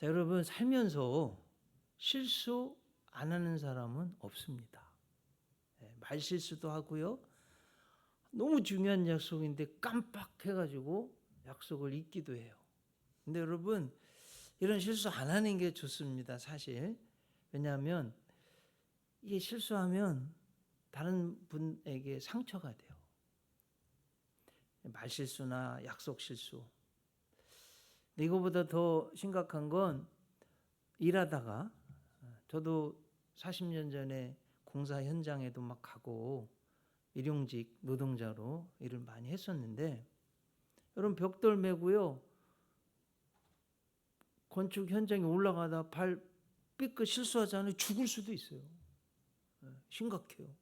자, 여러분 살면서 실수 안 하는 사람은 없습니다. 말 실수도 하고요. 너무 중요한 약속인데 깜빡해가지고 약속을 잊기도 해요. 근데 여러분 이런 실수 안 하는 게 좋습니다, 사실. 왜냐하면 이게 실수하면 다른 분에게 상처가 돼요. 말 실수나 약속 실수. 이거보다 더 심각한 건 일하다가, 저도 40년 전에 공사 현장에도 막 가고 일용직 노동자로 일을 많이 했었는데, 여러분 벽돌 메고요, 건축 현장에 올라가다 발 삐끗 실수하잖아요. 죽을 수도 있어요. 심각해요.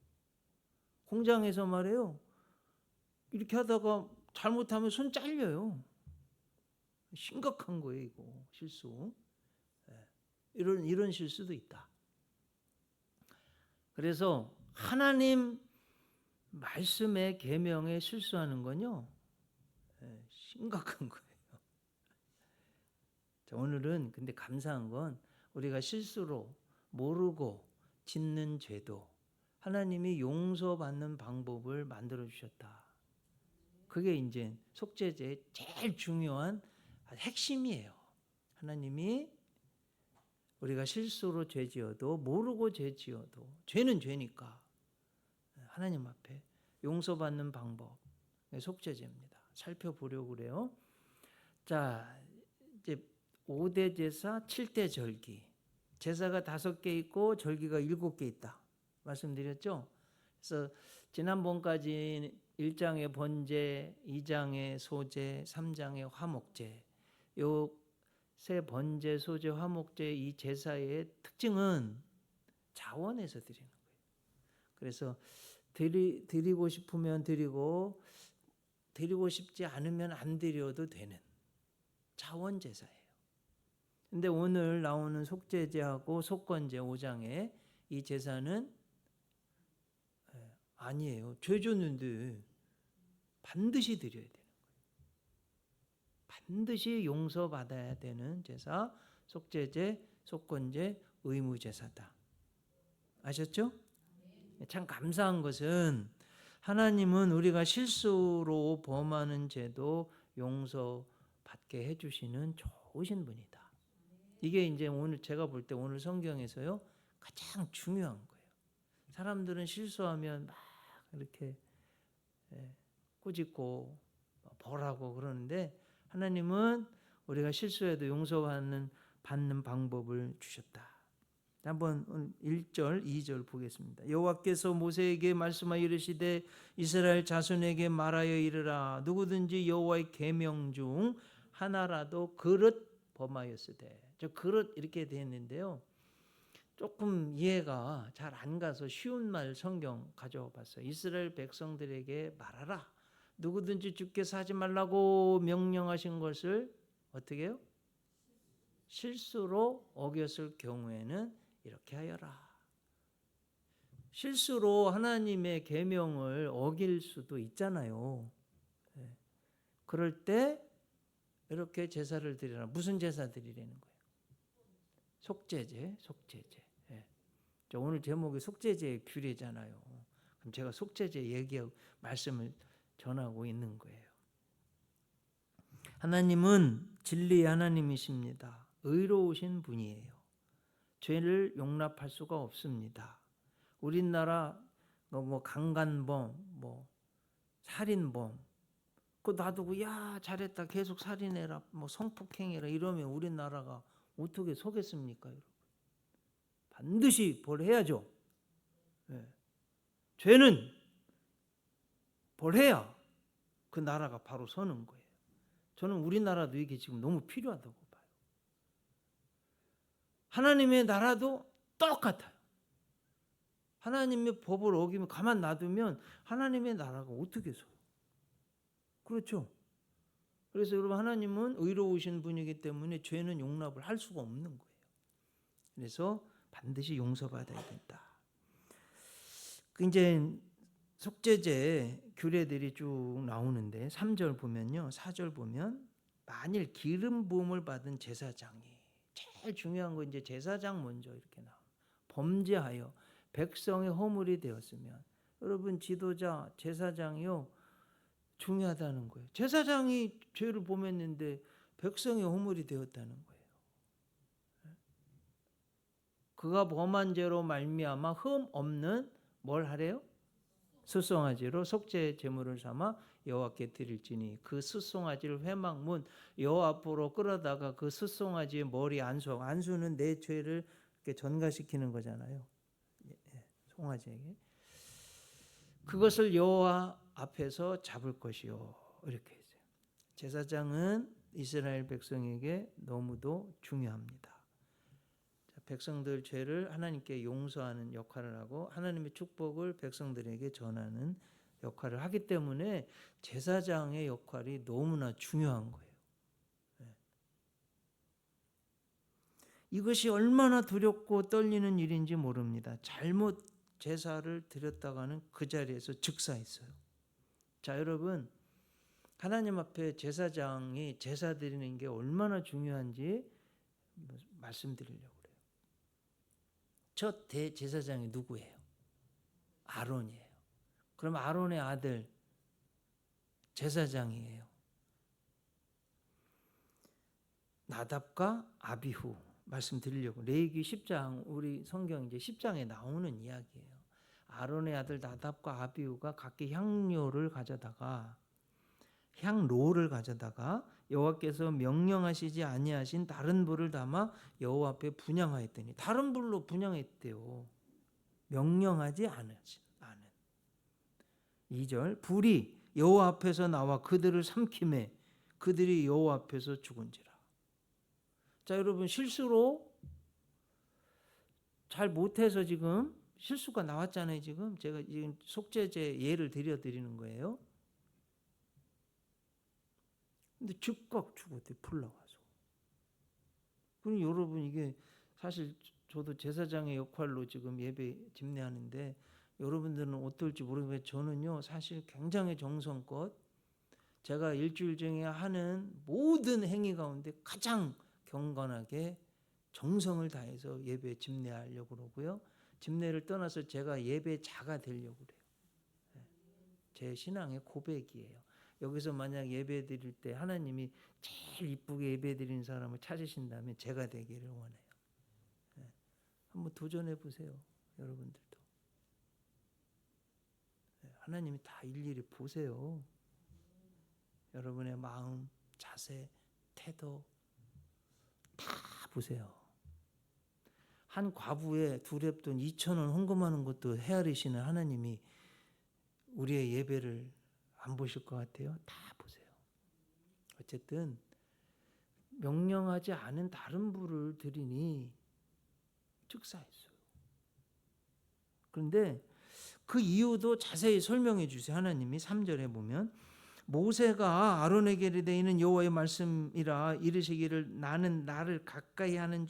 공장에서 말해요, 이렇게 하다가 잘못하면 손 잘려요. 심각한 거예요, 이거 실수. 이런 실수도 있다. 그래서 하나님 말씀의 계명에 실수하는 건요, 심각한 거예요. 자, 오늘은 근데 감사한 건 우리가 실수로 모르고 짓는 죄도 하나님이 용서받는 방법을 만들어 주셨다. 그게 이제 속죄제의 제일 중요한 핵심이에요. 하나님이 우리가 실수로 죄 지어도 모르고 죄 지어도 죄는 죄니까 하나님 앞에 용서받는 방법, 속죄제입니다. 살펴보려고 그래요. 자, 이제 5대 제사, 7대 절기. 제사가 5개 있고 절기가 7개 있다 말씀드렸죠. 그래서 지난번까지 1장의 번제, 2장의 소제, 3장의 화목제, 요 세 번제, 소제, 화목제 이 제사의 특징은 자원에서 드리는 거예요. 그래서 드리고 싶으면 드리고 싶지 않으면 안 드려도 되는 자원 제사예요. 근데 오늘 나오는 속죄제하고 속건제 5장에 이 제사는 아니에요. 죄 줬는데 반드시 드려야 되는 거예요. 반드시 용서받아야 되는 제사, 속죄제, 속건제, 의무제사다. 아셨죠? 참 감사한 것은 하나님은 우리가 실수로 범하는 죄도 용서받게 해주시는 좋으신 분이다. 이게 이제 오늘 제가 볼 때 오늘 성경에서요 가장 중요한 거예요. 사람들은 실수하면 막 이렇게 꾸짖고 벌하고 그러는데, 하나님은 우리가 실수해도 용서받는 방법을 주셨다. 한번 1절, 2절 보겠습니다. 여호와께서 모세에게 말씀하여 이르시되 이스라엘 자손에게 말하여 이르라. 누구든지 여호와의 계명 중 하나라도 그릇 범하였으되. 저 그릇 이렇게 되어 있는데요, 조금 이해가 잘 안 가서 쉬운 말 성경 가져와 봤어요. 이스라엘 백성들에게 말하라. 누구든지 주께서 하지 말라고 명령하신 것을 어떻게 해요? 실수로 어겼을 경우에는 이렇게 하여라. 실수로 하나님의 계명을 어길 수도 있잖아요. 그럴 때 이렇게 제사를 드리라. 무슨 제사 드리라는 거예요? 속죄제, 속죄제. 오늘 제목이 속죄제의 규례잖아요. 그럼 제가 속죄제 얘기하고 말씀을 전하고 있는 거예요. 하나님은 진리의 하나님이십니다. 의로우신 분이에요. 죄를 용납할 수가 없습니다. 우리나라 강간범, 살인범, 그거 놔두고 야 잘했다 계속 살인해라, 성폭행해라 이러면 우리나라가 어떻게 서겠습니까, 여러분? 반드시 벌해야죠. 죄는 벌해야 그 나라가 바로 서는 거예요. 저는 우리나라도 이게 지금 너무 필요하다고 봐요. 하나님의 나라도 똑같아요. 하나님의 법을 어기면 가만 놔두면 하나님의 나라가 어떻게 서요? 그렇죠? 그래서 여러분, 하나님은 의로우신 분이기 때문에 죄는 용납을 할 수가 없는 거예요. 그래서 반드시 용서받아야 된다. 이제 속죄제 규례들이 쭉 나오는데 3절 보면요, 4절 보면 만일 기름 부음을 받은 제사장이, 제일 중요한 거 이제 제사장 먼저 이렇게 나와. 범죄하여 백성의 허물이 되었으면, 여러분 지도자 제사장이요 중요하다는 거예요. 제사장이 죄를 범했는데 백성의 허물이 되었다는 거예요. 그가 범한 죄로 말미암아 흠 없는 뭘 하래요? 숫송아지로 속죄 제물을 삼아 여호와께 드릴지니, 그 숫송아지를 회막문 여호와 앞으로 끌어다가 그 숫송아지의 머리 안수는 내 죄를 이렇게 전가시키는 거잖아요. 송아지에게 그것을 여호와 앞에서 잡을 것이요, 이렇게 했어요. 제사장은 이스라엘 백성에게 너무도 중요합니다. 백성들 죄를 하나님께 용서하는 역할을 하고 하나님의 축복을 백성들에게 전하는 역할을 하기 때문에 제사장의 역할이 너무나 중요한 거예요. 이것이 얼마나 두렵고 떨리는 일인지 모릅니다. 잘못 제사를 드렸다가는 그 자리에서 즉사했어요. 자, 여러분, 하나님 앞에 제사장이 제사 드리는 게 얼마나 중요한지 말씀드리려고 그래요. 첫 대제사장이 누구예요? 아론이에요. 그럼 아론의 아들 제사장이에요. 나답과 아비후 말씀드리려고. 레위기 10장, 우리 성경 이제 10장에 나오는 이야기예요. 아론의 아들 나답과 아비후가 각기 향로를 가져다가 여호와께서 명령하시지 아니하신 다른 불을 담아 여호와 앞에 분향하였더니, 다른 불로 분향했대요. 명령하지 않은. 2절, 불이 여호와 앞에서 나와 그들을 삼키매 그들이 여호와 앞에서 죽은지라. 자, 여러분, 실수로 잘 못해서 지금 실수가 나왔잖아요. 제가 지금 속죄제 예를 드리는 거예요. 근데 즉각 죽었대, 불 나와서. 그럼 여러분, 이게 사실 저도 제사장의 역할로 지금 예배 집례하는데 여러분들은 어떨지 모르겠는데 저는요 사실 굉장히 정성껏 제가 일주일 중에 하는 모든 행위 가운데 가장 경건하게 정성을 다해서 예배 집례하려고 그러고요. 집례를 떠나서 제가 예배자가 되려고 그래요. 제 신앙의 고백이에요. 여기서 만약 예배 드릴 때 하나님이 제일 이쁘게 예배 드리는 사람을 찾으신다면 제가 되기를 원해요. 한번 도전해 보세요, 여러분들도. 하나님이 다 일일이 보세요. 여러분의 마음, 자세, 태도 다 보세요. 한 과부의 두렙돈 2,000원 헌금하는 것도 헤아리시는 하나님이 우리의 예배를 안 보실 것 같아요? 다 보세요. 어쨌든 명령하지 않은 다른 불을 드리니 즉사했어요. 그런데 그 이유도 자세히 설명해 주세요. 하나님이 3절에 보면, 모세가 아론에게 이르되 이는 여호와의 말씀이라 이르시기를 나는 나를 가까이 하는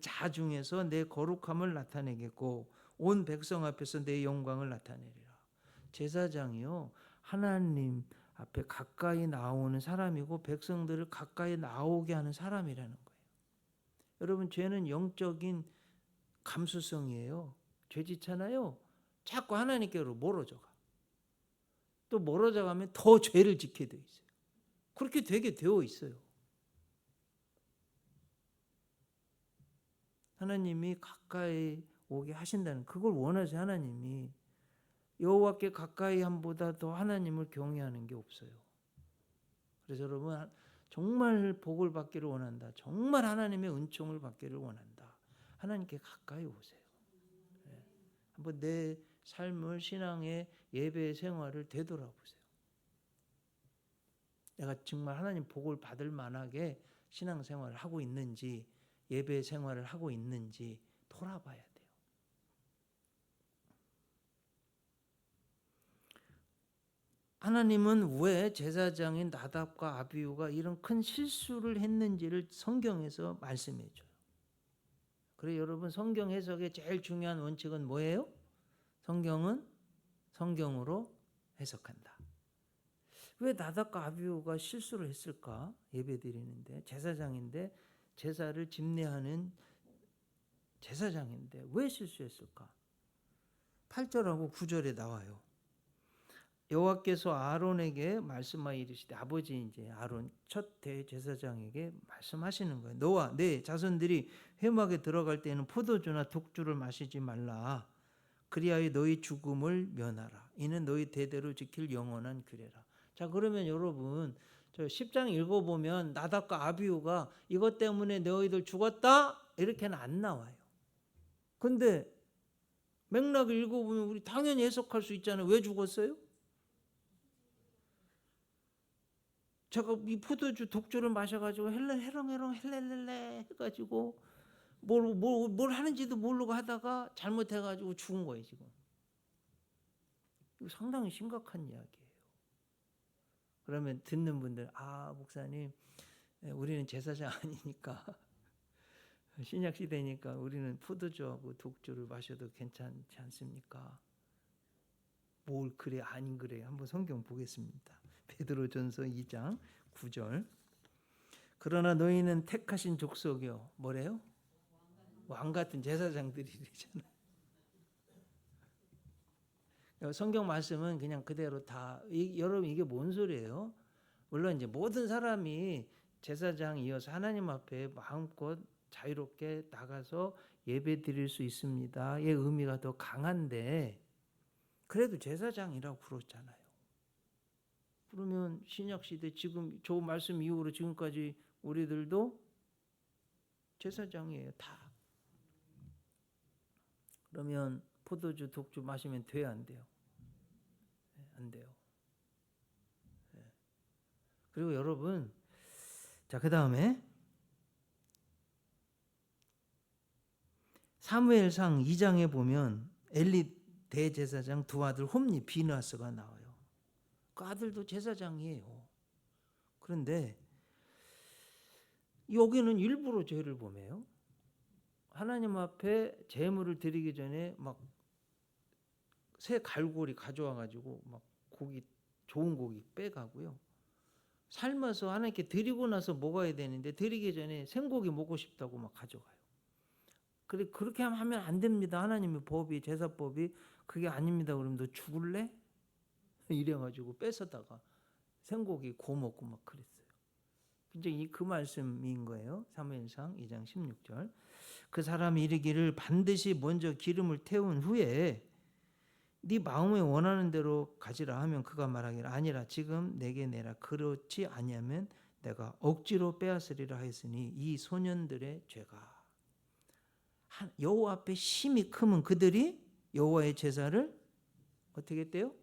자 중에서 내 거룩함을 나타내겠고 온 백성 앞에서 내 영광을 나타내리라. 제사장이요 하나님 앞에 가까이 나오는 사람이고 백성들을 가까이 나오게 하는 사람이라는 거예요. 여러분, 죄는 영적인 감수성이에요. 죄짓잖아요. 자꾸 하나님께로 멀어져 가. 또 멀어져 가면 더 죄를 짓게 돼 있어요. 그렇게 되게 되어 있어요. 하나님이 가까이 오게 하신다는, 그걸 원하세요. 하나님이 여호와께 가까이 함보다 더 하나님을 경외하는 게 없어요. 그래서 여러분, 정말 복을 받기를 원한다, 정말 하나님의 은총을 받기를 원한다, 하나님께 가까이 오세요. 한번 내 삶을, 신앙의 예배 생활을 되돌아보세요. 내가 정말 하나님 복을 받을 만하게 신앙 생활을 하고 있는지, 예배 생활을 하고 있는지 돌아봐야 돼요. 하나님은 왜 제사장인 나답과 아비후가 이런 큰 실수를 했는지를 성경에서 말씀해 줘요. 그래서 여러분, 성경 해석의 제일 중요한 원칙은 뭐예요? 성경은 성경으로 해석한다. 왜 나답과 아비후가 실수를 했을까? 예배 드리는데, 제사장인데 제사를 집례하는 제사장인데 왜 실수했을까? 8절하고 9절에 나와요. 여호와께서 아론에게 말씀하여 이르시되, 아버지 이제 아론 첫 대제사장에게 말씀하시는 거예요. 너와 내 자손들이 회막에 들어갈 때에는 포도주나 독주를 마시지 말라. 그리하여 너희 죽음을 면하라. 이는 너희 대대로 지킬 영원한 규례라. 자, 그러면 여러분 저 10장 읽어보면 나답과 아비후가 이것 때문에 너희들 죽었다 이렇게는 안 나와요. 근데 맥락을 읽어보면 우리 당연히 해석할 수 있잖아요. 왜 죽었어요? 제가 이 포도주 독주를 마셔가지고 해렁해렁 헬렐렐레 해가지고 뭘 하는지도 모르고 하다가 잘못해가지고 죽은 거예요 지금. 이거 상당히 심각한 이야기예요. 그러면 듣는 분들, 아 목사님 우리는 제사장 아니니까 신약 시대니까 우리는 포도주하고 독주를 마셔도 괜찮지 않습니까? 뭘 그래 아닌 그래 한번 성경 보겠습니다. 베드로전서 2장 9절. 그러나 너희는 택하신 족속이요. 뭐래요? 왕 같은 제사장들이잖아요. 성경 말씀은 그냥 그대로 다 여러분 이게 뭔 소리예요? 물론 이제 모든 사람이 제사장이어서 하나님 앞에 마음껏 자유롭게 나가서 예배 드릴 수 있습니다의 의미가 더 강한데 그래도 제사장이라고 그러잖아요. 그러면 신약시대 지금 저 말씀 이후로 지금까지 우리들도 제사장이에요. 다. 그러면 포도주, 독주 마시면 돼요? 안 돼요? 안 돼요. 그리고 여러분, 자, 그 다음에 사무엘상 2장에 보면 엘리 대제사장 두 아들 홈니 비느하스가 나와요. 그 아들도 제사장이에요. 그런데 여기는 일부러 죄를 범해요. 하나님 앞에 제물을 드리기 전에 막 새 갈고리 가져와 가지고 막 고기 좋은 고기 빼가고요. 삶아서 하나님께 드리고 나서 먹어야 되는데 드리기 전에 생고기 먹고 싶다고 막 가져가요. 그렇게 하면 안 됩니다. 하나님의 법이 제사법이 그게 아닙니다. 그러면 너 죽을래? 이래가지고 뺏어다가 생고기 구워 먹고 막 그랬어요. 굉장히 그 말씀인 거예요. 사무엘상 2장 16절. 그 사람이 이르기를 반드시 먼저 기름을 태운 후에 네 마음에 원하는 대로 가지라 하면 그가 말하기를 아니라 지금 내게 내라. 그렇지 아니하면 내가 억지로 빼앗으리라 하였으니 이 소년들의 죄가 여호와 앞에 심히 크면 그들이 여호와의 제사를 어떻게 했대요?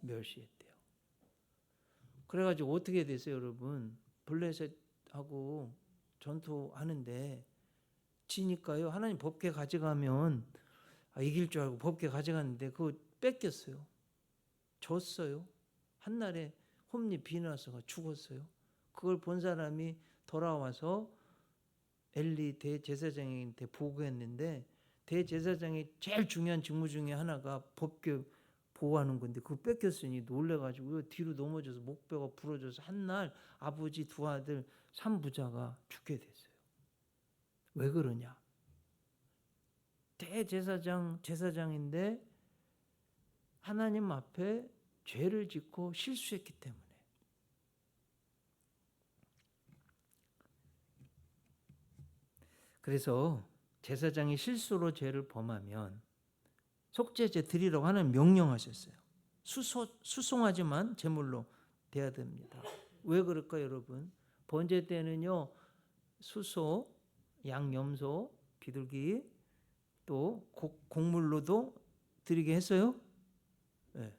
멸시했대요. 그래가지고 어떻게 됐어요, 여러분? 블레셋하고 전투하는데 지니까요. 하나님 법궤 가져가면 이길 줄 알고 법궤 가져갔는데 그거 뺏겼어요. 졌어요. 한날에 홈리 비느하스가 죽었어요. 그걸 본 사람이 돌아와서 엘리 대제사장한테 보고했는데 대제사장의 제일 중요한 직무 중에 하나가 법궤 보호하는 건데 그거 뺏겼으니 놀래가지고 뒤로 넘어져서 목뼈가 부러져서 한날 아버지 두 아들 3부자가 죽게 됐어요. 왜 그러냐? 제사장인데 하나님 앞에 죄를 짓고 실수했기 때문에. 그래서 제사장이 실수로 죄를 범하면 속죄제 드리라고 하나님 명령하셨어요. 수송하지만 제물로 돼야 됩니다. 왜 그럴까요, 여러분? 번제 때는요, 수소, 양염소, 비둘기, 또 곡물로도 드리게 했어요. 네.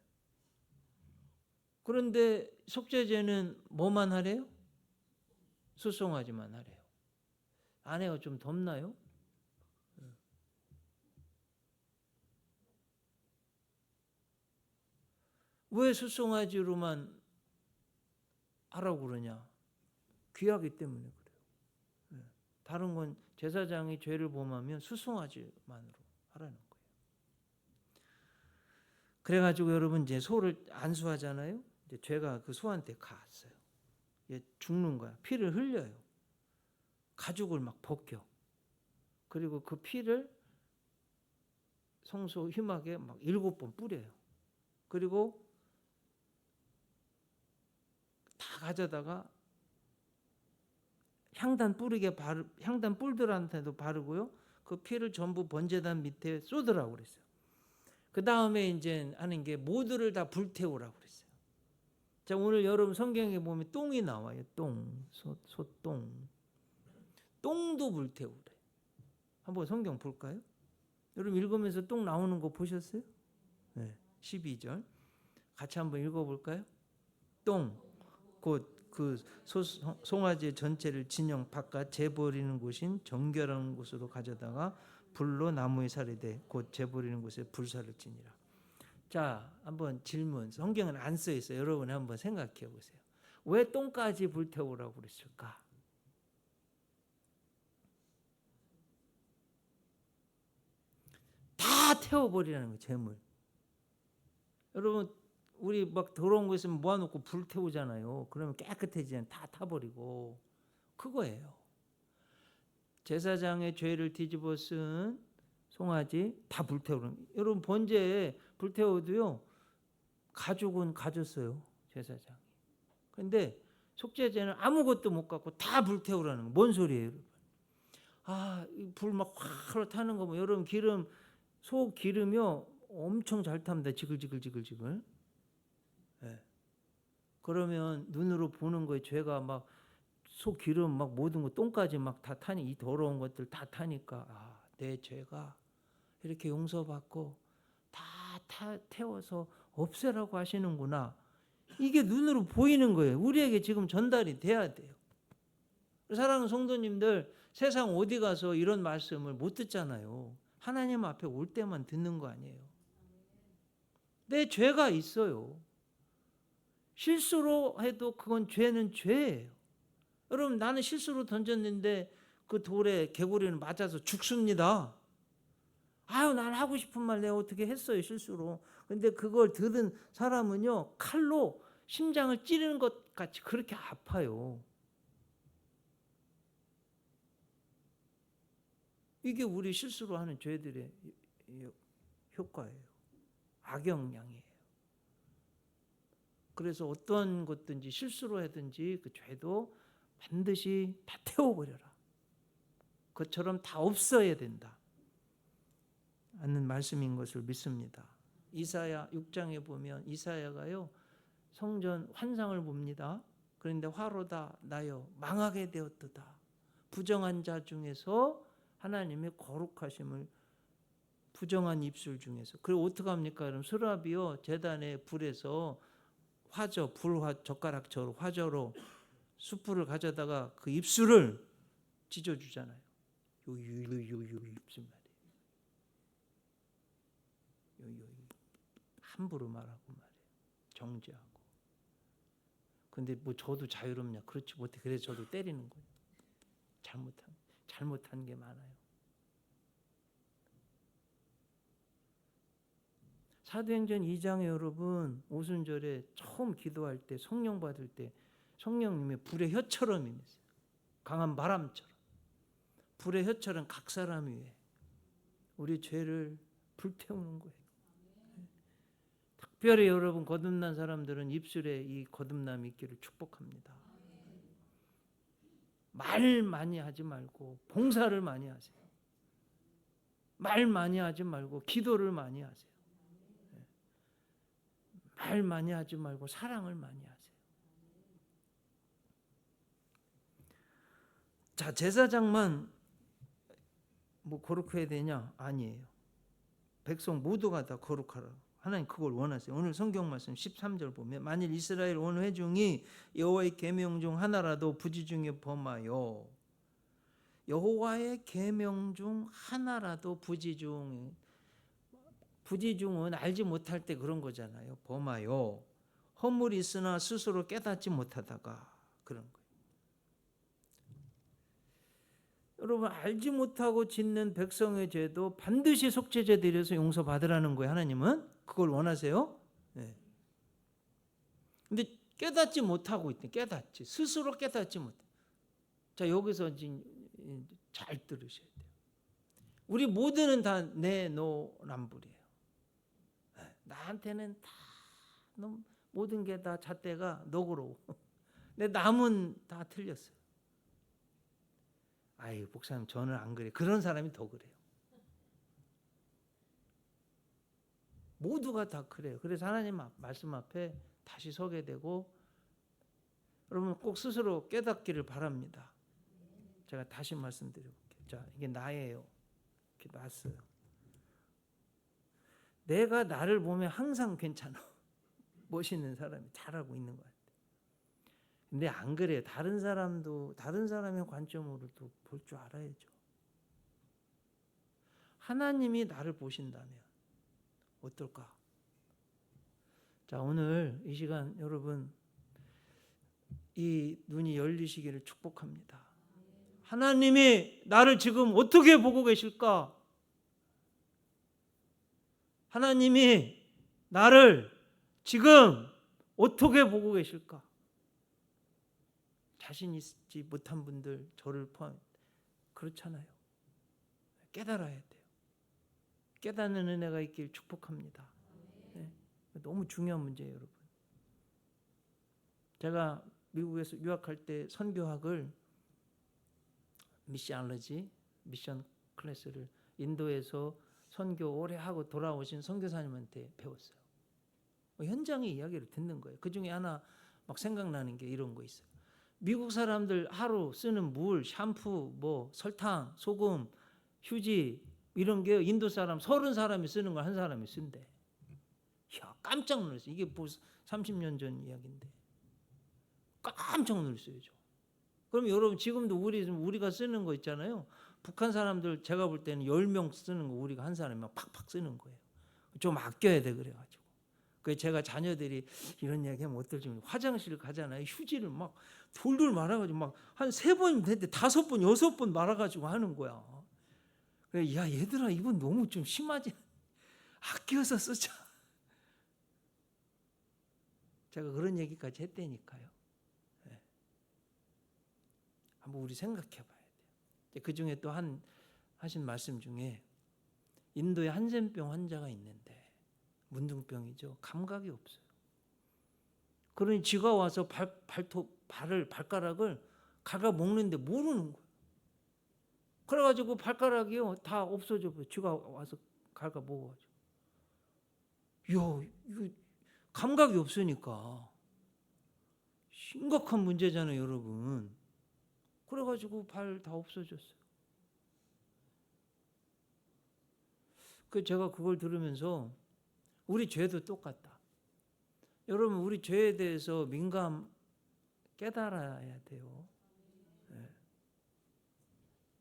그런데 속죄제는 뭐만 하래요? 수송하지만 하래요. 아내가 좀 덥나요? 왜 수송아지로만 하라고 그러냐? 귀하기 때문에 그래요. 다른 건 제사장이 죄를 범하면 수송아지만으로 하라는 거예요. 그래가지고 여러분 이제 소를 안수하잖아요. 이제 죄가 그 소한테 갔어요. 얘 죽는 거야. 피를 흘려요. 가죽을 막 벗겨. 그리고 그 피를 성소 휘막에 막 7번 뿌려요. 그리고 다 가져다가 향단 뿔들한테도 바르고요. 그 피를 전부 번제단 밑에 쏟으라고 그랬어요. 그 다음에 이제 하는 게 모두를 다 불태우라고 그랬어요. 자, 오늘 여러분 성경에 보면 똥이 나와요. 소똥. 똥도 불태우래. 한번 성경 볼까요? 여러분 읽으면서 똥 나오는 거 보셨어요? 네. 12절. 같이 한번 읽어볼까요? 똥. 곧 그 송아지 전체를 진영 바깥 재버리는 곳인 정결한 곳으로 가져다가 불로 나무에 살이되 곧 재버리는 곳에 불사를 지니라. 자, 한번 질문. 성경은 안 써 있어요. 여러분 한번 생각해 보세요. 왜 똥까지 불태우라고 그랬을까? 다 태워버리라는 거예요. 재물. 여러분 우리 막 더러운 거 있으면 모아놓고 불 태우잖아요. 그러면 깨끗해지잖아요. 다 타버리고. 그거예요. 제사장의 죄를 뒤집어 쓴 송아지 다 불태우는. 여러분 번제에 불태워도요. 가죽은 가졌어요. 제사장이. 근데 속죄제는 아무것도 못 갖고 다 불태우라는 거. 뭔 소리예요, 여러분? 불 막 확 타는 거 뭐 여러분 소 기름이요 엄청 잘 탑니다. 지글지글. 네. 그러면 눈으로 보는 거에 죄가 막 소 기름 막 모든 거 똥까지 막 다 타니 이 더러운 것들 다 타니까 내 죄가 이렇게 용서받고 다 태워서 없애라고 하시는구나. 이게 눈으로 보이는 거예요. 우리에게 지금 전달이 돼야 돼요. 사랑하는 성도님들, 세상 어디 가서 이런 말씀을 못 듣잖아요. 하나님 앞에 올 때만 듣는 거 아니에요. 내 죄가 있어요. 실수로 해도 그건 죄는 죄예요. 여러분 나는 실수로 던졌는데 그 돌에 개구리는 맞아서 죽습니다. 난 하고 싶은 말 내가 어떻게 했어요 실수로. 근데 그걸 들은 사람은요 칼로 심장을 찌르는 것 같이 그렇게 아파요. 이게 우리 실수로 하는 죄들의 효과예요. 악영향이에요. 그래서 어떤 것든지 실수로 하든지 그 죄도 반드시 다 태워버려라. 그것처럼 다 없어야 된다. 하는 말씀인 것을 믿습니다. 이사야 6장에 보면 이사야가요 성전 환상을 봅니다. 그런데 화로다 나여 망하게 되었도다. 부정한 자 중에서 하나님의 거룩하심을 부정한 입술 중에서. 그리고 어떻게 합니까? 그럼 스랍이요 제단의 불에서 젓가락처럼 화저로 숯불을 가져다가 그 입술을 찢어주잖아요. 요 입술 말이에요. 함부로 말하고 말이에요. 정죄하고. 근데 뭐 저도 자유롭냐? 그렇지 못해. 그래서 저도 때리는 거예요. 잘못한 게 많아요. 사도행전 2장에 여러분 오순절에 처음 기도할 때 성령 받을 때 성령님의 불의 혀처럼 임했어요. 강한 바람처럼. 불의 혀처럼 각 사람 위에 우리 죄를 불태우는 거예요. 특별히 여러분 거듭난 사람들은 입술에 이 거듭남이 있기를 축복합니다. 말 많이 하지 말고 봉사를 많이 하세요. 말 많이 하지 말고 기도를 많이 하세요. 말 많이 하지 말고 사랑을 많이 하세요. 자, 제사장만 뭐 거룩해야 되냐? 아니에요. 백성 모두가 다 거룩하라. 하나님 그걸 원하세요. 오늘 성경 말씀 13절 보면 만일 이스라엘 온 회중이 여호와의 계명 중 하나라도 부지 중에 범하여 여호와의 계명 중 하나라도 부지 중은 알지 못할 때 그런 거잖아요. 범하여 허물이 있으나 스스로 깨닫지 못하다가 그런 거예요. 여러분 알지 못하고 짓는 백성의 죄도 반드시 속죄제 드려서 용서받으라는 거예요. 하나님은 그걸 원하세요. 네. 근데 깨닫지 못하고 있대. 스스로 깨닫지 못해. 자 여기서 잘 들으셔야 돼요. 우리 모두는 다 내노남불이에요. 나한테는 다 모든 게 다 잣대가 너그러워. 내 남은 다 틀렸어요. 아유, 목사님 저는 안 그래. 그런 사람이 더 그래요. 모두가 다 그래요. 그래서 하나님 말씀 앞에 다시 서게 되고, 여러분 꼭 스스로 깨닫기를 바랍니다. 제가 다시 말씀드려볼게요. 자, 이게 나예요. 이렇게 놨어요. 내가 나를 보면 항상 괜찮아. 멋있는 사람이 잘하고 있는 것 같아요. 근데 안 그래요. 다른 사람도 다른 사람의 관점으로도 볼 줄 알아야죠. 하나님이 나를 보신다면 어떨까? 자, 오늘 이 시간 여러분 이 눈이 열리시기를 축복합니다. 하나님이 나를 지금 어떻게 보고 계실까? 하나님이 나를 지금 어떻게 보고 계실까? 자신 있지 못한 분들, 저를 포함, 그렇잖아요. 깨달아야 돼요. 깨닫는 은혜가 있길 축복합니다. 네. 너무 중요한 문제예요, 여러분. 제가 미국에서 유학할 때 선교학을 미션 클래스를 인도에서 선교 오래 하고 돌아오신 선교사님한테 배웠어요. 현장의 이야기를 듣는 거예요. 그 중에 하나 막 생각나는 게 이런 거 있어요. 미국 사람들 하루 쓰는 물, 샴푸, 뭐 설탕, 소금, 휴지 이런 게 인도 사람 30사람이 쓰는 걸 한 사람이 쓴대. 야, 깜짝 놀랐어요. 이게 뭐 30년 전 이야기인데 깜짝 놀랐어요. 그럼 여러분 지금도 우리가 쓰는 거 있잖아요. 북한 사람들 제가 볼 때는 10명 쓰는 거 우리가 한 사람이 팍팍 쓰는 거예요. 좀 아껴야 돼 그래가지고. 그래서 제가 자녀들이 이런 이야기하면 어떨지 화장실 가잖아요. 휴지를 막 돌돌 말아가지고 막 한 3번 됐는데 5번 6번 말아가지고 하는 거야. 그래, 야 얘들아 이건 너무 좀 심하지. 아껴서 쓰자. 제가 그런 얘기까지 했다니까요. 네. 한번 우리 생각해 봐야 돼요. 그 중에 또 하신 말씀 중에 인도에 한센병 환자가 있는데 문둥병이죠. 감각이 없어요. 그러니 쥐가 와서 발가락을 갉아 먹는데 모르는 거예요. 그래가지고 발가락이요 다 없어져 버려. 쥐가 와서 갉아 먹어가지고. 이거 감각이 없으니까 심각한 문제잖아요, 여러분. 그래가지고 발 다 없어졌어요. 제가 그걸 들으면서 우리 죄도 똑같다. 여러분 우리 죄에 대해서 깨달아야 돼요.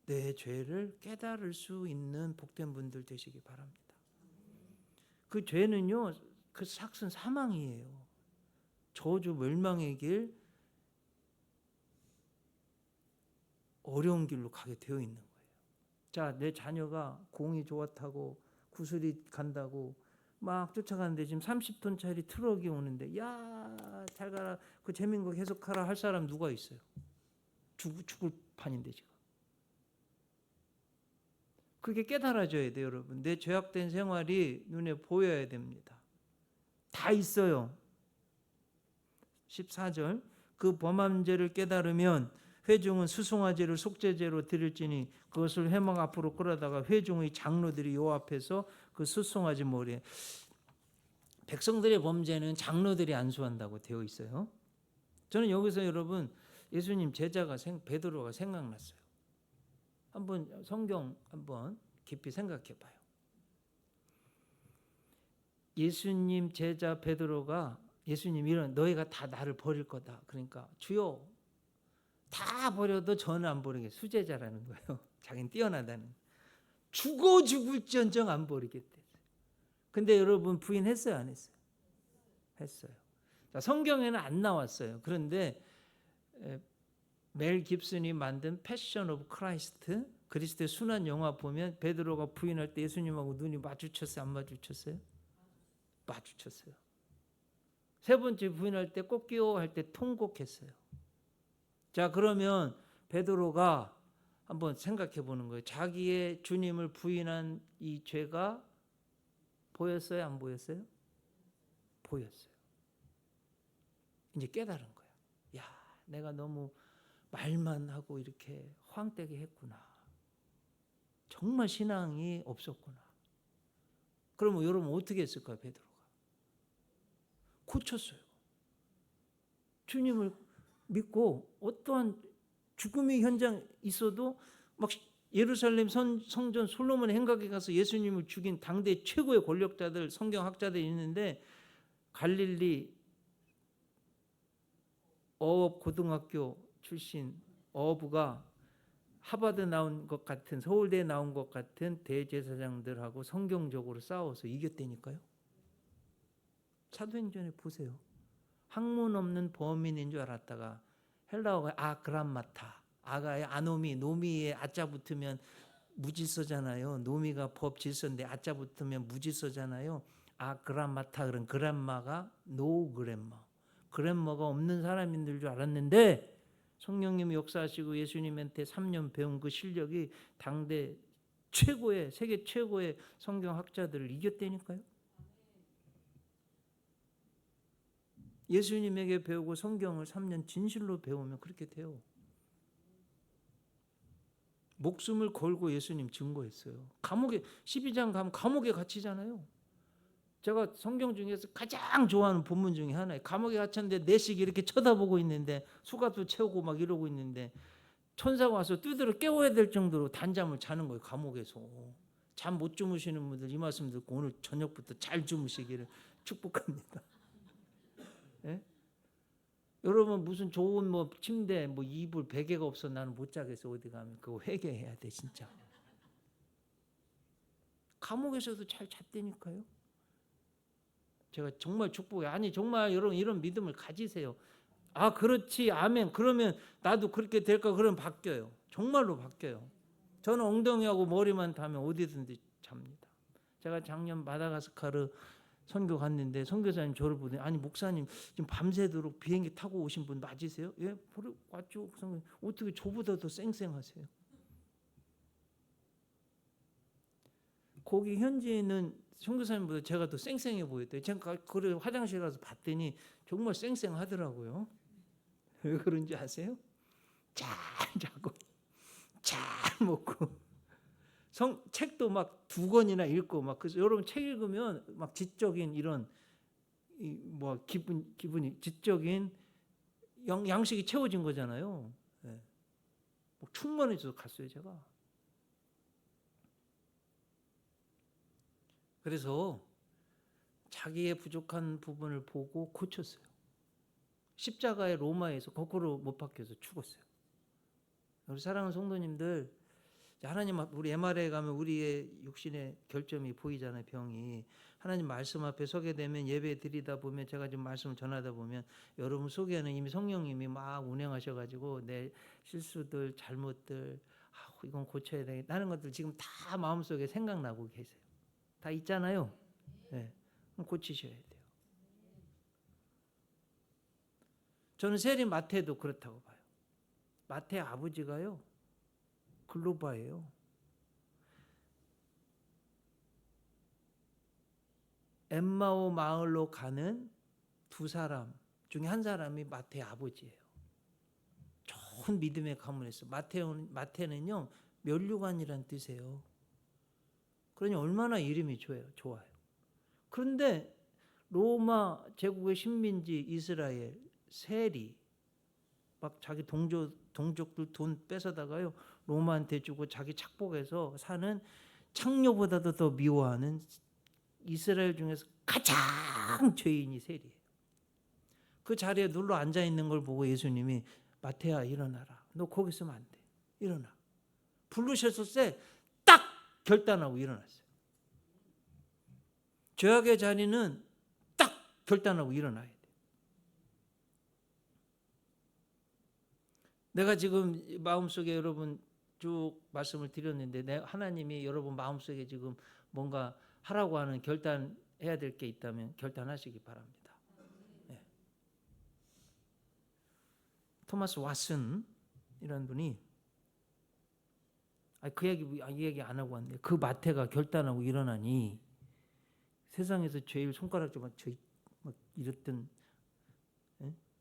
내 죄를 깨달을 수 있는 복된 분들 되시기 바랍니다. 그 죄는요, 그 삭은 사망이에요. 저주 멸망의 길, 어려운 길로 가게 되어 있는 거예요. 자, 내 자녀가 공이 좋았다고 구슬이 간다고 막 쫓아가는데 지금 30톤짜리 트럭이 오는데 야, 잘 가라. 그 재밌는 거 계속하라 할 사람 누가 있어요? 죽을 판인데 지금. 그게 깨달아져야 돼요, 여러분. 내 죄악된 생활이 눈에 보여야 됩니다. 다 있어요. 14절 그 범한 죄를 깨달으면 회중은 수송아지를 속죄제로 드릴지니 그것을 회막 앞으로 끌어다가 회중의 장로들이 요 앞에서 그 수송아지 머리에 백성들의 범죄는 장로들이 안수한다고 되어 있어요. 저는 여기서 여러분 예수님 제자가 베드로가 생각났어요. 한번 성경 한번 깊이 생각해 봐요. 예수님 제자 베드로가 예수님 이런 너희가 다 나를 버릴 거다. 그러니까 주여 다 버려도 저는 안 버리겠. 수제자라는 거예요. 자기는 뛰어나다는. 죽을지언정 안 버리겠대. 근데 여러분 부인했어요, 안 했어요? 했어요. 자, 성경에는 안 나왔어요. 그런데 멜 깁슨이 만든 패션 오브 크라이스트 그리스도의 순환 영화 보면 베드로가 부인할 때 예수님하고 눈이 마주쳤어요, 안 마주쳤어요? 마주쳤어요. 3번째 부인할 때 꽃기호 할 때 통곡했어요. 자, 그러면 베드로가 한번 생각해 보는 거예요. 자기의 주님을 부인한 이 죄가 보였어요? 안 보였어요? 보였어요. 이제 깨달은 거야. 야, 내가 너무 말만 하고 이렇게 황되게 했구나. 정말 신앙이 없었구나. 그러면 여러분 어떻게 했을까요? 베드로가 고쳤어요. 주님을 믿고 어떠한 죽음의 현장 있어도 막 예루살렘 성전 솔로몬 행각에 가서 예수님을 죽인 당대 최고의 권력자들, 성경학자들이 있는데 갈릴리 어업 고등학교 출신 어부가 하버드 나온 것 같은, 서울대 나온 것 같은 대제사장들하고 성경적으로 싸워서 이겼다니까요. 사도행전에 보세요. 학문 없는 범인인 줄 알았다가 헬라어가 아그람마타, 아가의 아노미, 노미에 아자 붙으면 무질서잖아요. 노미가 법 질서인데 아자 붙으면 무질서잖아요. 아그람마타, 그런 그람마가 노그램마, 그램마가 없는 사람인 줄 알았는데 성령님이 역사하시고 예수님한테 3년 배운 그 실력이 당대 최고의, 세계 최고의 성경학자들을 이겼다니까요. 예수님에게 배우고 성경을 3년 진실로 배우면 그렇게 돼요. 목숨을 걸고 예수님 증거했어요. 감옥에, 12장 가면 감옥에 갇히잖아요. 제가 성경 중에서 가장 좋아하는 본문 중에 하나예요. 감옥에 갇혔는데 내식 이렇게 쳐다보고 있는데 수갑도 채우고 막 이러고 있는데 천사가 와서 두드려 깨워야 될 정도로 단잠을 자는 거예요. 감옥에서. 잠 못 주무시는 분들 이 말씀 듣고 오늘 저녁부터 잘 주무시기를 축복합니다. 예? 여러분 무슨 좋은 뭐 침대 뭐 이불 베개가 없어 나는 못 자겠어. 어디 가면 그거 회개해야 돼 진짜. 감옥에서도 잘 잤다니까요. 제가 정말 축복해. 아니 정말 여러분 이런 믿음을 가지세요. 아 그렇지 아멘. 그러면 나도 그렇게 될까? 그러면 바뀌어요. 정말로 바뀌어요. 저는 엉덩이하고 머리만 닿으면 어디든지 잡니다. 제가 작년 마다가스카르 선교 갔는데 선교사님 저를 보더니 아니 목사님 지금 밤새도록 비행기 타고 오신 분 맞으세요? 예, 왔죠. 어떻게 저보다 더 쌩쌩하세요? 거기 현지에 있는 선교사님보다 제가 더 쌩쌩해 보였대요. 제가 그래 화장실 가서 봤더니 정말 쌩쌩하더라고요. 왜 그런지 아세요? 잘 자고 잘 먹고 책도 막 2권이나 읽고 막 그래서 여러분 책 읽으면 막 지적인 이런 뭐 기분이 지적인 양식이 채워진 거잖아요. 네. 충만해져서 갔어요 제가. 그래서 자기의 부족한 부분을 보고 고쳤어요. 십자가의 로마에서 거꾸로 못 박혀서 죽었어요. 우리 사랑하는 성도님들, 하나님 우리 MR에 가면 우리의 육신의 결점이 보이잖아요. 병이. 하나님 말씀 앞에 서게 되면 예배 드리다 보면 제가 지금 말씀을 전하다 보면 여러분 속에는 이미 성령님이 막 운행하셔가지고 내 실수들 잘못들 이건 고쳐야 되겠다 하는 것들 지금 다 마음속에 생각나고 계세요. 다 있잖아요. 네. 고치셔야 돼요. 저는 세리 마태도 그렇다고 봐요. 마태 아버지가요 글로바예요. 엠마오 마을로 가는 2사람 중에 한 사람이 마태 아버지예요. 좋은 믿음의 가문에서 마태는요 면류관이란 뜻이에요. 그러니 얼마나 이름이 좋아요. 그런데 로마 제국의 식민지 이스라엘 세리 막 자기 동족들 돈 뺏어다가요 로마한테 주고 자기 착복해서 사는 창녀보다도 더 미워하는 이스라엘 중에서 가장 죄인이 세리예요. 그 자리에 눌러 앉아 있는 걸 보고 예수님이 마태야 일어나라. 너 거기 있으면 안 돼. 일어나. 부르셨을 때 딱 결단하고 일어났어요. 죄악의 자리는 딱 결단하고 일어나야 돼. 내가 지금 마음속에 여러분 쭉 말씀을 드렸는데 하나님이 여러분 마음속에 지금 뭔가 하라고 하는 결단해야 될 게 있다면 결단하시기 바랍니다. 네. 토마스 왓슨 이런 분이 이 얘기 안 하고 왔네. 그 마태가 결단하고 일어나니 세상에서 제일 손가락 좀 막 이랬던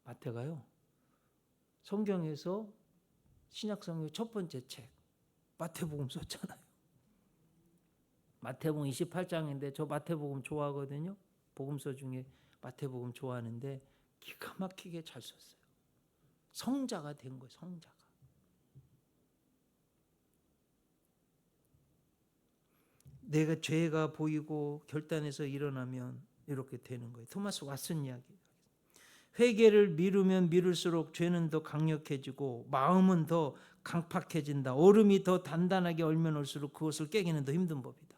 마태가요. 성경에서 신약성경 첫 번째 책 마태복음 썼잖아요. 마태복음 28장인데 저 마태복음 좋아하거든요. 복음서 중에 마태복음 좋아하는데 기가 막히게 잘 썼어요. 성자가 된 거예요. 성자가. 내가 죄가 보이고 결단해서 일어나면 이렇게 되는 거예요. 토마스 왓슨 이야기. 회개를 미루면 미룰수록 죄는 더 강력해지고 마음은 더 강팍해진다. 얼음이 더 단단하게 얼면 올수록 그것을 깨기는 더 힘든 법이다.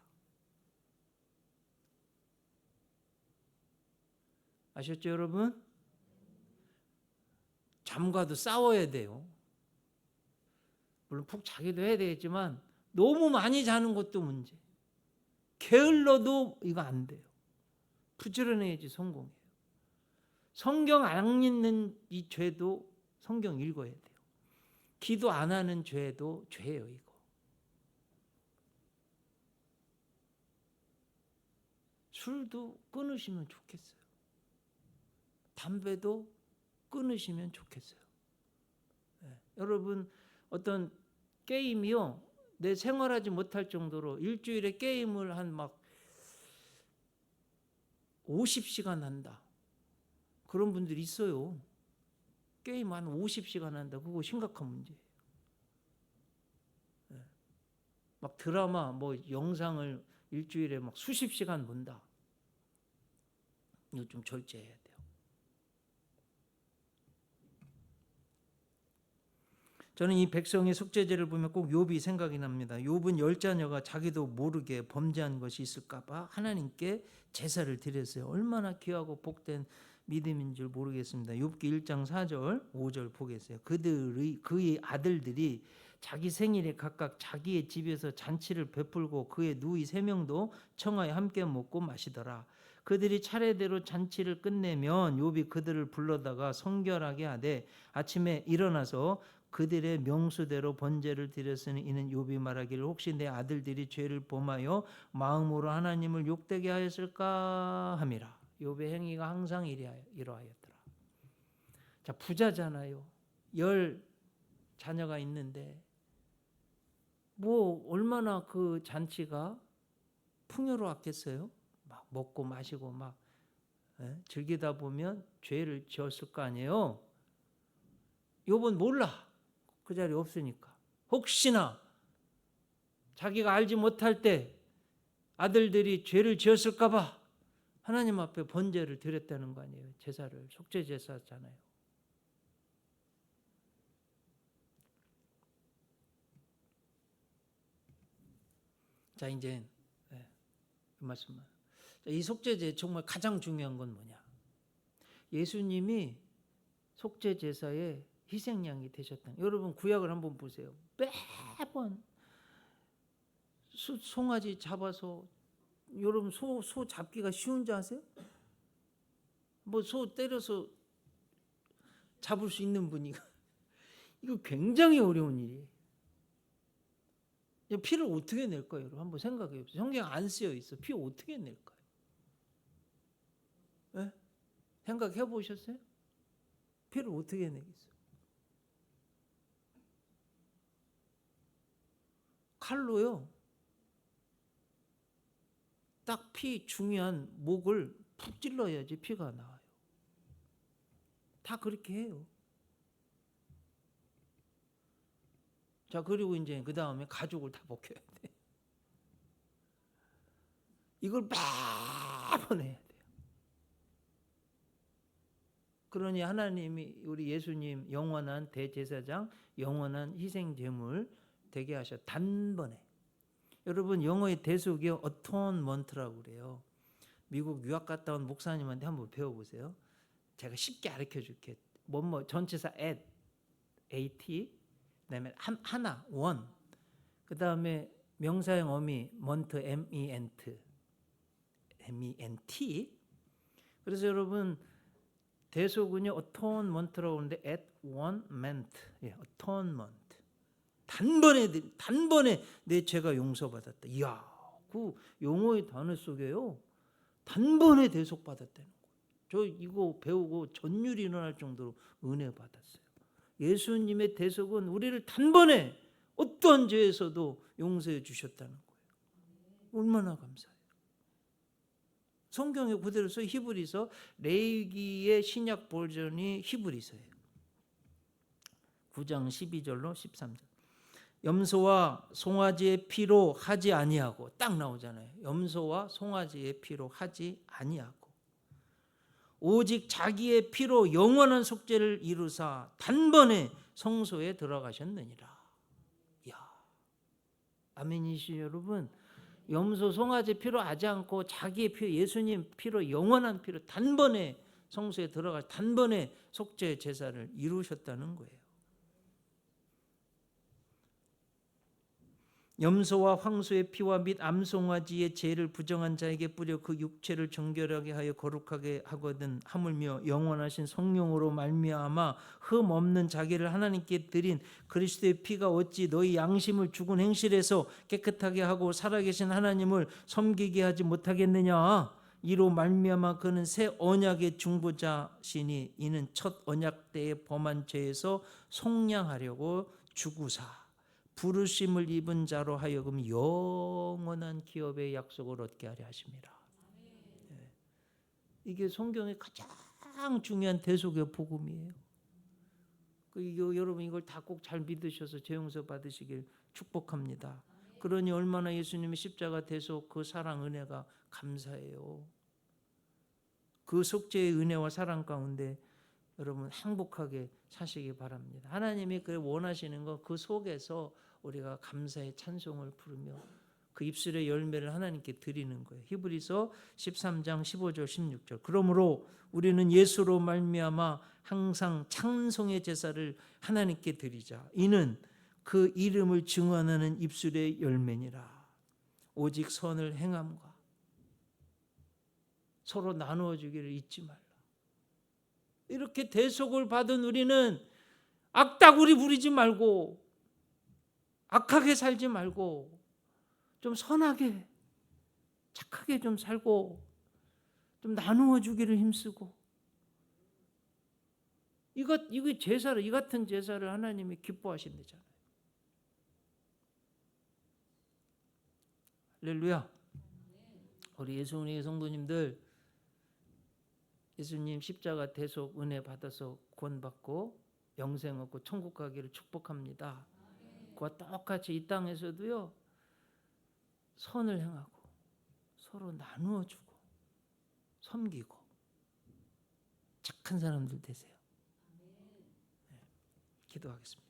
아셨죠, 여러분? 잠과도 싸워야 돼요. 물론 푹 자기도 해야 되겠지만 너무 많이 자는 것도 문제. 게을러도 이거 안 돼요. 부지런해야지 성공해요. 성경 안 읽는 이 죄도 성경 읽어야 돼요. 기도 안 하는 죄도 죄예요, 이거. 술도 끊으시면 좋겠어요. 담배도 끊으시면 좋겠어요. 네. 여러분 어떤 게임이요, 내 생활하지 못할 정도로 일주일에 게임을 한 막 50시간 한다. 그런 분들이 있어요. 게임 한 50시간 한다. 그거 심각한 문제예요. 네. 막 드라마 뭐 영상을 일주일에 막 수십 시간 본다. 이거 좀 절제해야 돼요. 저는 이 백성의 속죄제를 보면 꼭 욥이 생각이 납니다. 욥은 10자녀가 자기도 모르게 범죄한 것이 있을까 봐 하나님께 제사를 드렸어요. 얼마나 귀하고 복된 믿음인 줄 모르겠습니다. 욥기 1장 4절 5절 보겠어요. 그의 아들들이 자기 생일에 각각 자기의 집에서 잔치를 베풀고 그의 누이 3명도 청하에 함께 먹고 마시더라. 그들이 차례대로 잔치를 끝내면 욥이 그들을 불러다가 성결하게 하되 아침에 일어나서 그들의 명수대로 번제를 드렸으니 이는 욥이 말하기를 혹시 내 아들들이 죄를 범하여 마음으로 하나님을 욕되게 하였을까 함이라. 욥의 행위가 항상 이러하였더라. 자, 부자잖아요. 10 자녀가 있는데 뭐 얼마나 그 잔치가 풍요로웠겠어요. 막 먹고 마시고 막 즐기다 보면 죄를 지었을 거 아니에요. 욥은 몰라. 그 자리에 없으니까. 혹시나 자기가 알지 못할 때 아들들이 죄를 지었을까 봐 하나님 앞에 번제를 드렸다는 거 아니에요. 제사를. 속죄 제사잖아요. 자, 이제 그 말씀만. 이 속죄제 정말 가장 중요한 건 뭐냐? 예수님이 속죄 제사의 희생양이 되셨다. 여러분 구약을 한번 보세요. 매번 송아지 잡아서, 여러분 소 잡기가 쉬운 줄 아세요? 뭐 소 때려서 잡을 수 있는 분이 이거 굉장히 어려운 일이에요. 피를 어떻게 낼 거예요? 여러분 한번 생각해 보세요. 성경 안 쓰여 있어. 피 어떻게 낼까요? 네? 생각해 보셨어요? 피를 어떻게 내겠어요? 칼로요. 딱 피 중요한 목을 푹 찔러야지 피가 나와요. 다 그렇게 해요. 자, 그리고 이제 그 다음에 가죽을 다 벗겨야 돼. 이걸 매번 해야 돼요. 그러니 하나님이 우리 예수님 영원한 대제사장, 영원한 희생제물 되게 하셔. 단번에. 여러분 영어의 대속이 어톤먼트라고 그래요. 미국 유학 갔다 온 목사님한테 한번 배워보세요. 제가 쉽게 가르쳐 줄게. 전치사 at, 그다음에 하나, one, 그다음에 명사형 어미 ment, ment. 그래서 여러분 대속은요 atonement라고 하는데 at one meant, atonement. 단번에 내 죄가 용서받았다. 이야, 그 용어의 단어 속에요. 단번에 대속받았다는 거예요. 저 이거 배우고 전율이 일어날 정도로 은혜 받았어요. 예수님의 대속은 우리를 단번에 어떤 죄에서도 용서해 주셨다는 거예요. 얼마나 감사해요. 성경에 그대로 써 히브리서, 레위기의 신약 버전이 히브리서예요. 9장 12절로 13절. 염소와 송아지의 피로 하지 아니하고, 딱 나오잖아요. 염소와 송아지의 피로 하지 아니하고 오직 자기의 피로 영원한 속죄를 이루사 단번에 성소에 들어가셨느니라. 이야, 아멘이시죠 여러분? 염소 송아지 피로 하지 않고 자기의 피, 예수님 피로, 영원한 피로 단번에 성소에 들어가 단번에 속죄 제사를 이루셨다는 거예요. 염소와 황소의 피와 및 암송아지의 죄를 부정한 자에게 뿌려 그 육체를 정결하게 하여 거룩하게 하거든 하물며 영원하신 성령으로 말미암아 흠 없는 자기를 하나님께 드린 그리스도의 피가 어찌 너희 양심을 죽은 행실에서 깨끗하게 하고 살아계신 하나님을 섬기게 하지 못하겠느냐. 이로 말미암아 그는 새 언약의 중보자시니 이는 첫 언약 때에 범한 죄에서 속량하려고 죽으사 부르심을 입은 자로 하여금 영원한 기업의 약속을 얻게 하려 하십니다. 이게 성경의 가장 중요한 대속의 복음이에요. 여러분 이걸 다 꼭 잘 믿으셔서 죄 용서 받으시길 축복합니다. 그러니 얼마나 예수님의 십자가 대속 그 사랑 은혜가 감사해요. 그 속죄의 은혜와 사랑 가운데 여러분 행복하게 사시기 바랍니다. 하나님이 그 원하시는 것 그 속에서 우리가 감사의 찬송을 부르며 그 입술의 열매를 하나님께 드리는 거예요. 히브리서 13장 15절 16절. 그러므로 우리는 예수로 말미암아 항상 찬송의 제사를 하나님께 드리자. 이는 그 이름을 증언하는 입술의 열매니라. 오직 선을 행함과 서로 나누어 주기를 잊지 말라. 이렇게 대속을 받은 우리는 악다구리 부리지 말고 악하게 살지 말고 좀 선하게 착하게 좀 살고 좀 나누어 주기를 힘쓰고 이거 제사를 이 같은 제사를 하나님이 기뻐하신다잖아요. 할렐루야. 우리 예수님의 성도님들 예수님 십자가 대속 은혜 받아서 구원받고 영생 얻고 천국 가기를 축복합니다. 그와 똑같이 이 땅에서도요 선을 행하고 서로 나누어주고 섬기고 착한 사람들 되세요. 네, 기도하겠습니다.